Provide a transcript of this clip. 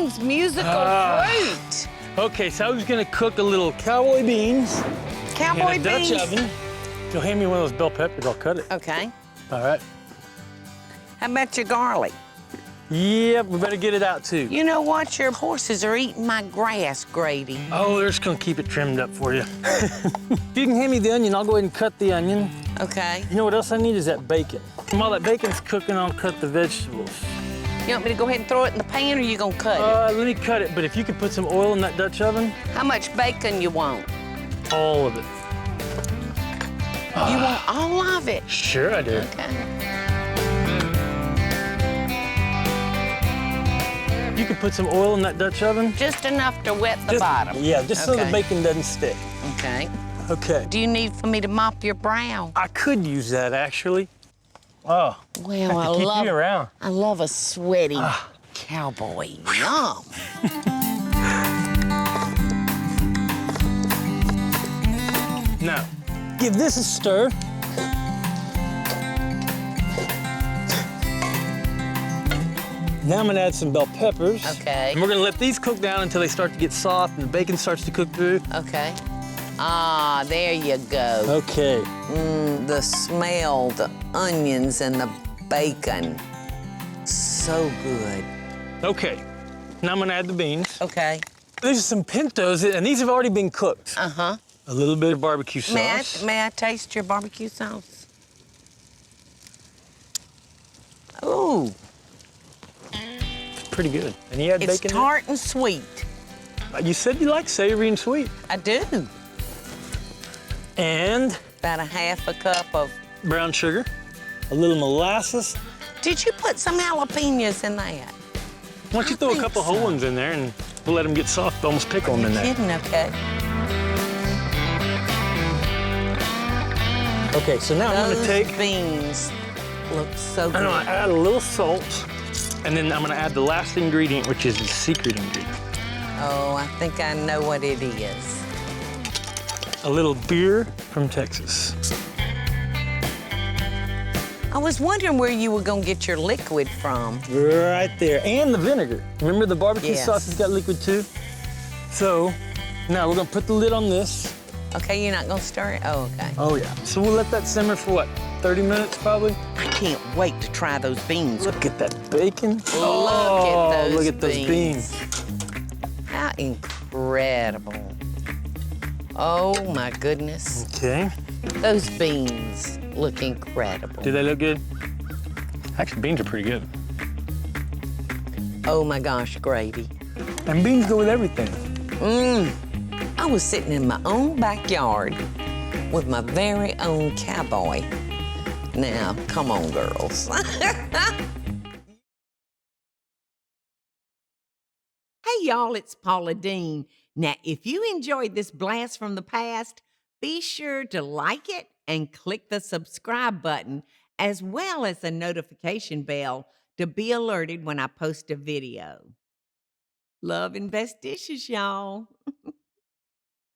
name's Musical Fruit. Okay, so I was gonna cook a little cowboy beans. Cowboy in a beans. Dutch oven. If you'll hand me one of those bell peppers, I'll cut it. Okay. All right. How about your garlic? Yep, we better get it out too. You know what? Your horses are eating my grass, Grady. Oh, they're just gonna keep it trimmed up for you. If you can hand me the onion, I'll go ahead and cut the onion. Okay. You know what else I need is that bacon. While that bacon's cooking, I'll cut the vegetables. You want me to go ahead and throw it in the pan, or you gonna cut it? Let me cut it, but if you could put some oil in that Dutch oven. How much bacon you want? All of it. You want all of it? Sure I do. Okay. You could put some oil in that Dutch oven. Just enough to wet the bottom. Yeah, just so the Okay. bacon doesn't stick. Okay. Okay. Do you need for me to mop your brow? I could use that, actually. Oh, Well, I keep you around. I love a sweaty cowboy. Yum. Now, give this a stir. Now I'm gonna add some bell peppers. Okay. And we're gonna let these cook down until they start to get soft and the bacon starts to cook through. Okay. Ah, there you go. Okay. The smell, the onions and the bacon. So good. Okay. Now I'm gonna add the beans. Okay. These are some pintos, and these have already been cooked. Uh-huh. A little bit of barbecue sauce. May I taste your barbecue sauce? Ooh, It's pretty good. And you add it's bacon in tart and sweet. it? You said you like savory and sweet. I do. And About a half a cup of... brown sugar, a little molasses. Did you put some jalapenos in that? Why don't you throw a think couple whole so. ones in there and we'll let them get soft, almost pickle them in there. Kidding, okay. Okay, so now I'm Those gonna take, beans look so I'm good. gonna add a little salt, and then I'm gonna add the last ingredient, which is the secret ingredient. Oh, I think I know what it is. A little beer from Texas. I was wondering where you were gonna get your liquid from. Right there, and the vinegar. Remember the barbecue Yes. sauce has got liquid too? So, now we're gonna put the lid on this. Okay, you're not gonna stir it? Oh, okay. Oh yeah. So we'll let that simmer for what, 30 minutes probably? I can't wait to try those beans. Look at that bacon. Look at those beans. How incredible. Oh my goodness. Okay. Those beans look incredible. Do they look good? Actually, beans are pretty good. Oh my gosh, Grady. And beans go with everything. I was sitting in my own backyard with my very own cowboy. Now, come on, girls. Hey, y'all, it's Paula Deen. Now, if you enjoyed this blast from the past, be sure to like it and click the subscribe button, as well as the notification bell to be alerted when I post a video. Love and best dishes, y'all.